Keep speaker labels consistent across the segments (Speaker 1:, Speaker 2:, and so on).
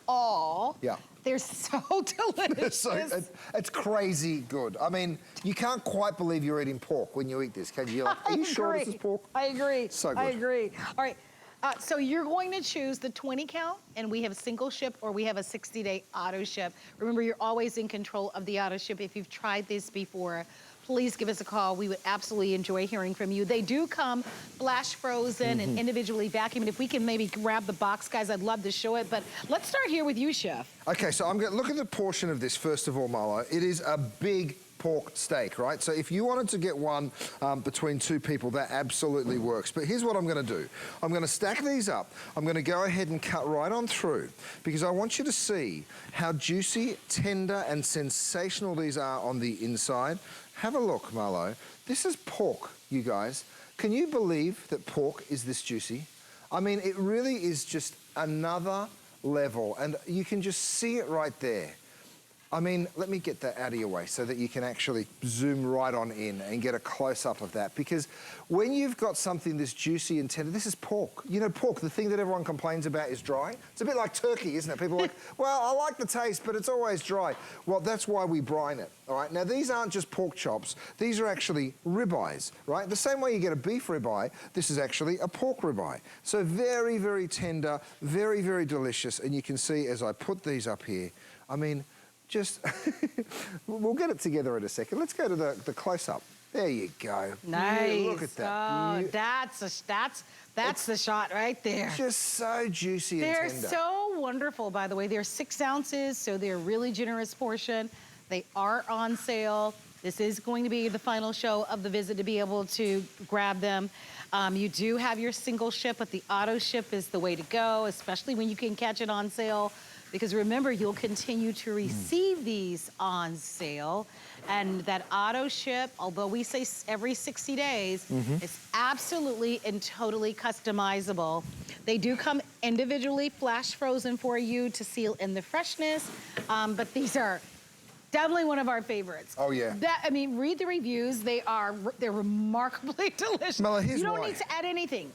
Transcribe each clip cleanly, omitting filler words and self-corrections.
Speaker 1: all.
Speaker 2: Yeah.
Speaker 1: They're so delicious.
Speaker 2: It's crazy good. I mean, you can't quite believe you're eating pork when you eat this, can you? You're like, are you sure this is pork?
Speaker 1: I agree.
Speaker 2: So good.
Speaker 1: I agree. All right. So you're going to choose the 20 count, and we have a single ship or we have a 60-day auto ship. Remember, you're always in control of the auto ship. If you've tried this before, please give us a call. We would absolutely enjoy hearing from you. They do come flash frozen and individually vacuumed. If we can maybe grab the box, guys, I'd love to show it. But let's start here with you, Chef.
Speaker 2: Okay, so I'm going to look at the portion of this first of all, Marlo. It is a big pork steak, right? So if you wanted to get one between two people, that absolutely works. But here's what I'm going to do. I'm going to stack these up. I'm going to go ahead and cut right on through because I want you to see how juicy, tender, and sensational these are on the inside. Have a look, Marlo. This is pork, you guys. Can you believe that pork is this juicy? I mean, it really is just another level, and you can just see it right there. I mean, let me get that out of your way so that you can actually zoom right on in and get a close-up of that. Because when you've got something this juicy and tender, this is pork. You know, pork, the thing that everyone complains about is dry. It's a bit like turkey, isn't it? People are like, well, I like the taste, but it's always dry. Well, that's why we brine it, all right? Now, these aren't just pork chops. These are actually ribeyes, right? The same way you get a beef ribeye, this is actually a pork ribeye. So very, very tender, very, very delicious. And you can see as I put these up here, I mean, just, we'll get it together in a second. Let's go to the close-up. There you go.
Speaker 1: Nice.
Speaker 2: Look at that.
Speaker 1: Oh, that's the shot right there.
Speaker 2: Just so juicy and tender.
Speaker 1: They're so wonderful, by the way. They're 6 ounces, so they're a really generous portion. They are on sale. This is going to be the final show of the visit to be able to grab them. You do have your single ship, but the auto ship is the way to go, especially when you can catch it on sale. Because remember, you'll continue to receive these on sale. And that auto ship, although we say every 60 days, is absolutely and totally customizable. They do come individually flash frozen for you to seal in the freshness. But these are definitely one of our favorites.
Speaker 2: Oh, yeah.
Speaker 1: I mean, read the reviews. They're remarkably delicious.
Speaker 2: Mela, here's
Speaker 1: you don't
Speaker 2: why.
Speaker 1: need to add anything.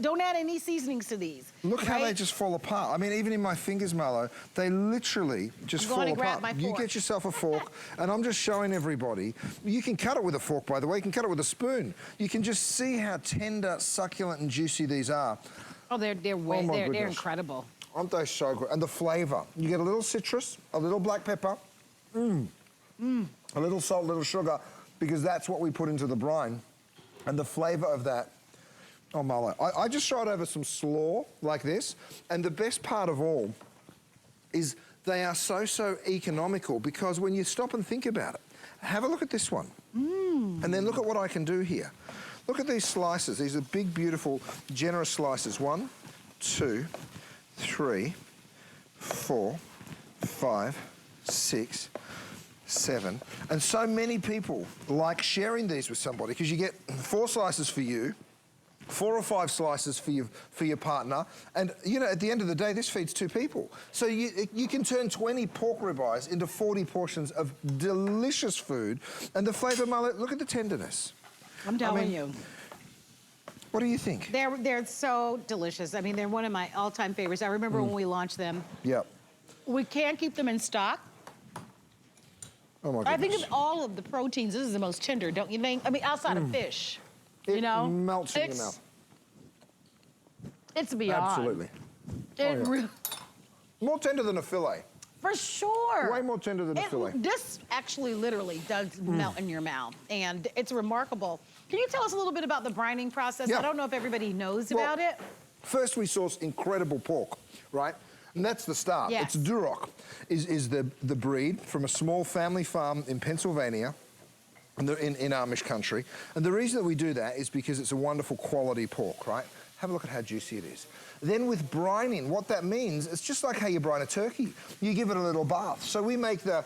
Speaker 1: Don't add any seasonings to these.
Speaker 2: Look how they just fall apart. I mean, even in my fingers, Marlo, they literally just fall apart. You get yourself a fork, and I'm just showing everybody. You can cut it with a fork, by the way. You can cut it with a spoon. You can just see how tender, succulent, and juicy these are.
Speaker 1: Oh, they're incredible.
Speaker 2: Aren't they so good? And the flavor. You get a little citrus, a little black pepper, a little salt, a little sugar, because that's what we put into the brine. And the flavor of that, oh, Marlo. I just tried over some slaw like this, and the best part of all is they are so economical, because when you stop and think about it, have a look at this one. And then look at what I can do here. Look at these slices. These are big, beautiful, generous slices. 1, 2, 3, 4, 5, 6, 7. And so many people like sharing these with somebody, because you get 4 slices for you, 4 or 5 slices for your partner, and you know, at the end of the day, this feeds 2 people. So you can turn 20 pork ribeyes into 40 portions of delicious food, and the flavor, Marlo, look at the tenderness.
Speaker 1: I'm telling you.
Speaker 2: What do you think?
Speaker 1: They're so delicious. I mean, they're one of my all-time favorites. I remember when we launched them.
Speaker 2: Yep.
Speaker 1: We can't keep them in stock.
Speaker 2: Oh my goodness.
Speaker 1: I think of all of the proteins, this is the most tender, don't you think? I mean, outside of fish, you know?
Speaker 2: It melts in your mouth.
Speaker 1: It's beyond.
Speaker 2: Absolutely. More tender than a fillet.
Speaker 1: For sure.
Speaker 2: Way more tender than a fillet.
Speaker 1: This actually literally does melt in your mouth, and it's remarkable. Can you tell us a little bit about the brining process?
Speaker 2: Yeah.
Speaker 1: I don't know if everybody knows about it.
Speaker 2: First, we source incredible pork, right? And that's the start.
Speaker 1: Yes.
Speaker 2: It's Duroc, is the breed from a small family farm in Pennsylvania, in Amish country. And the reason that we do that is because it's a wonderful quality pork, right? Have a look at how juicy it is. Then with brining, what that means, it's just like how you brine a turkey. You give it a little bath. So we make the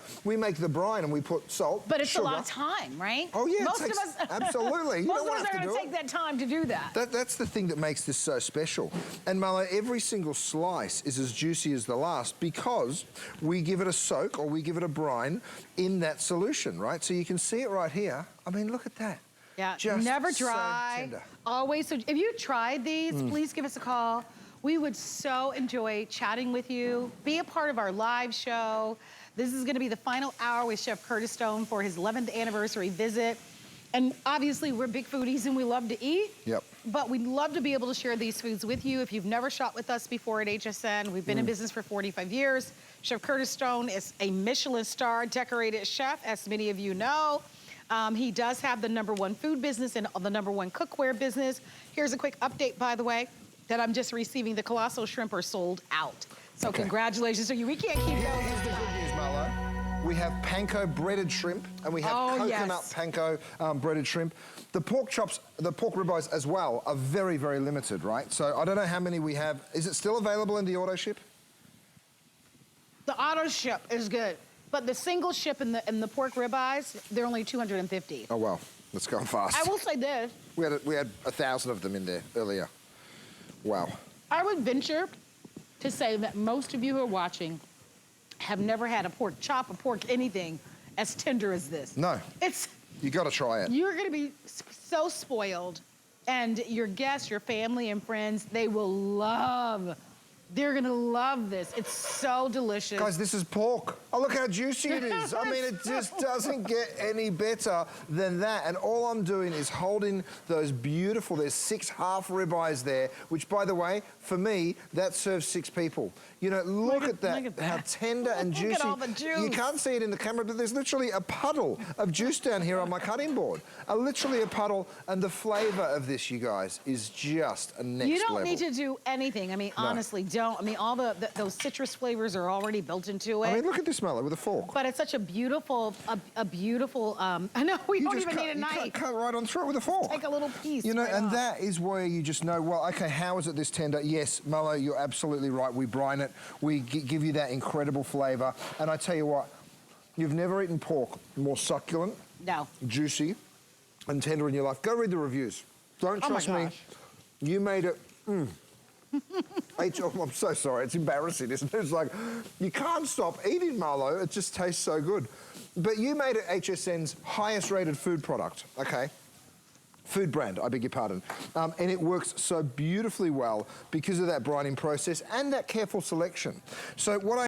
Speaker 2: brine and we put salt,
Speaker 1: but it's
Speaker 2: sugar.
Speaker 1: a lot of time, right?
Speaker 2: Oh yeah,
Speaker 1: most of us
Speaker 2: absolutely.
Speaker 1: Most of us are going to take that time to do that.
Speaker 2: That's the thing that makes this so special. And Marlo, every single slice is as juicy as the last because we give it a soak or we give it a brine in that solution, right? So you can see it right here. I mean, look at that.
Speaker 1: Yeah,
Speaker 2: just
Speaker 1: never dry.
Speaker 2: So tender.
Speaker 1: Always. So if you tried these, please give us a call. We would so enjoy chatting with you. Be a part of our live show. This is gonna be the final hour with Chef Curtis Stone for his 11th anniversary visit. And obviously we're big foodies and we love to eat.
Speaker 2: Yep.
Speaker 1: But we'd love to be able to share these foods with you. If you've never shot with us before at HSN, we've been in business for 45 years. Chef Curtis Stone is a Michelin star decorated chef, as many of you know. He does have the #1 food business and the #1 cookware business. Here's a quick update, by the way, that I'm just receiving. The colossal shrimp are sold out. So congratulations to you. We can't keep going.
Speaker 2: Here's the good news, Marlo. We have panko breaded shrimp, and we have coconut panko breaded shrimp. The pork chops, the pork ribeyes as well, are very, very limited, right? So I don't know how many we have. Is it still available in the auto ship?
Speaker 1: The auto ship is good, but the single ship in the pork ribeyes, they're only 250.
Speaker 2: Oh, well, let's go fast.
Speaker 1: I will say this.
Speaker 2: We had 1,000 of them in there earlier. Wow.
Speaker 1: I would venture to say that most of you who are watching have never had a pork chop, a pork anything as tender as this.
Speaker 2: No. You got to try it.
Speaker 1: You're gonna be so spoiled, and your guests, your family and friends, they will love. They're gonna love this. It's so delicious.
Speaker 2: Guys, this is pork. Oh, look how juicy it is. I mean, it just doesn't get any better than that. And all I'm doing is holding those beautiful, there's 6 half ribeyes there, which, by the way, for me, that serves 6 people. You know, look at that, how tender and juicy.
Speaker 1: Look at all the juice.
Speaker 2: You can't see it in the camera, but there's literally a puddle of juice down here on my cutting board. Literally a puddle, and the flavor of this, you guys, is just a next level.
Speaker 1: You don't need to do anything. I mean, honestly, don't. I mean, all those citrus flavors are already built into it.
Speaker 2: I mean, look at this, Marlo, with a fork.
Speaker 1: But it's such a beautiful, I know, we don't even need a knife.
Speaker 2: You cut right on through it with a fork.
Speaker 1: Take a little piece.
Speaker 2: You know,
Speaker 1: right
Speaker 2: and
Speaker 1: off.
Speaker 2: that is where you just know, well, okay, how is it this tender? Yes, Marlo, you're absolutely right. We brine it. We give you that incredible flavor. And I tell you what, you've never eaten pork more succulent, juicy, and tender in your life. Go read the reviews. Don't trust me. You made it. I'm so sorry. It's embarrassing, isn't it? It's like, you can't stop eating, Marlo. It just tastes so good. But you made it HSN's highest rated food product, okay? Food brand, I beg your pardon. And it works so beautifully well because of that brining process and that careful selection. So what